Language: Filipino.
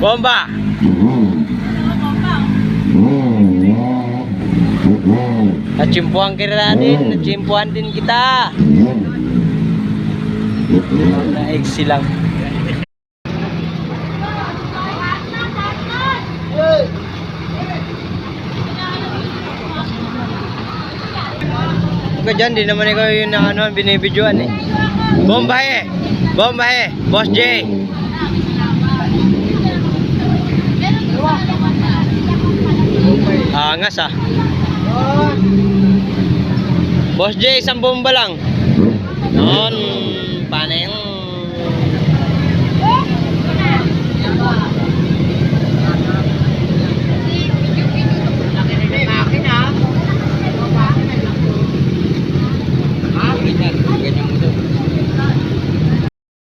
Bomba. Nachimpuan din kita. Naig silang. Dyan, di naman ikaw yung binibidyoan eh. Bomba Boss J. Angas ah. Boss J, isang bomba lang. Noon, paano